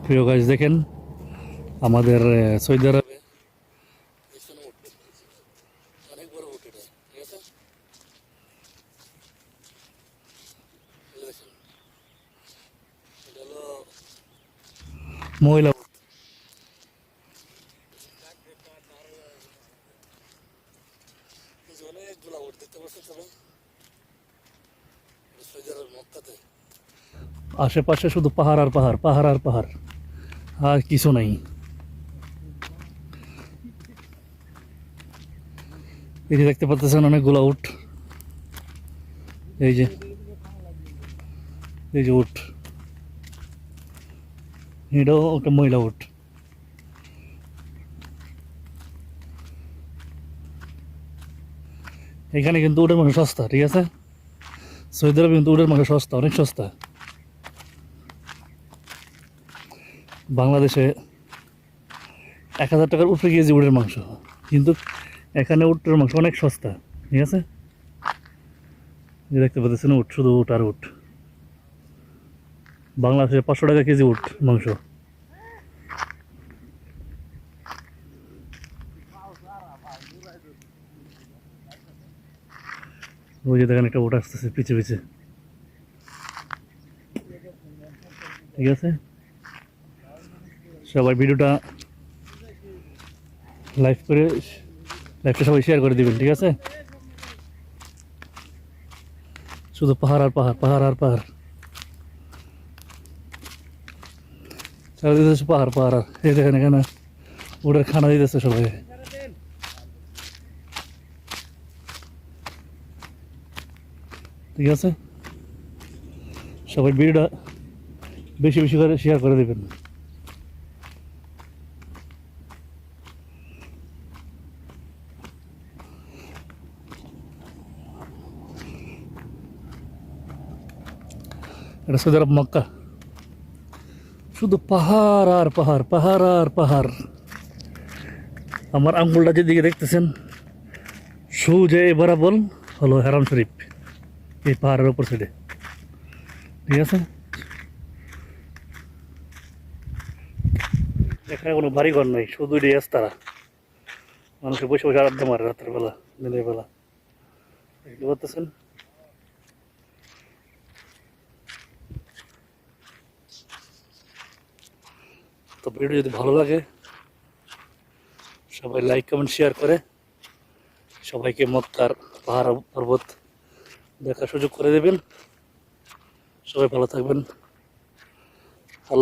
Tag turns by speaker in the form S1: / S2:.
S1: প্রিয় গাছ দেখেন আমাদের সৌদি আরবে অনেক বড় উট এটা, ঠিক আছে? এটা হলো মহিলা উট। অনেকগুলা উট দেখতে পাচ্ছেন সবাই, সৌদি আরবের মক্কাতে। আশেপাশে শুধু পাহাড় আর পাহাড়, পাহাড় আর পাহাড়, আর কিছু নাই। এই যে দেখতে পাচ্ছেন অনেকগুলা উট, এই যে উট, এটাও একটা মহিলা উট। এখানে কিন্তু উটের মাংস সস্তা, ঠিক আছে? সৌদি আরবে কিন্তু উটের মাংস সস্তা, অনেক সস্তা। বাংলাদেশে 1000 টাকার উপরে কেজি উটের মাংস, কিন্তু এখানে উটের মাংস অনেক সস্তা, ঠিক আছে? দেখতে পাচ্ছেন উট, শুধু উট আর উট। বাংলাদেশে 500 টাকা কেজি উট মাংস। ওই যে দেখেন একটা উট আসতেছে পিছে পিছে, ঠিক আছে? সবাই ভিডিওটা লাইভটা সবাই শেয়ার করে দিবেন, ঠিক আছে? শুধু পাহাড় আর পাহাড়, পাহাড় আর পাহাড়, চারিদিকে পাহাড় পাহাড়। আর এই দেখেন এখানে উটের খানা দিতেছে সবাই, ঠিক আছে? সবাই ভিডিওটা বেশি বেশি করে শেয়ার করে দেবেন। এটা সৌদি আরব মক্কা, শুধু পাহাড় আর পাহাড়, পাহাড় আর পাহাড়। আমার আঙ্গুলটা যেদিকে দেখতেছেন সোজা বরাবর হলো হারাম শরীফ, এই পাহাড়ের ওপর সাইডে, ঠিক আছে? এখানে কোনো বাড়ি ঘর নাই, শুধু রাস্তারা, মানুষের বসে বসে আড্ডা মারে রাতের বেলা, দিনের বেলা, দেখতে পাচ্ছেন? তো ভিডিও যদি ভালো লাগে সবাই লাইক কমেন্ট শেয়ার করে সবাইকে মক্কার পাহাড় পর্বত দেখার সুযোগ করে দেবেন। সবাই ভালো থাকবেন।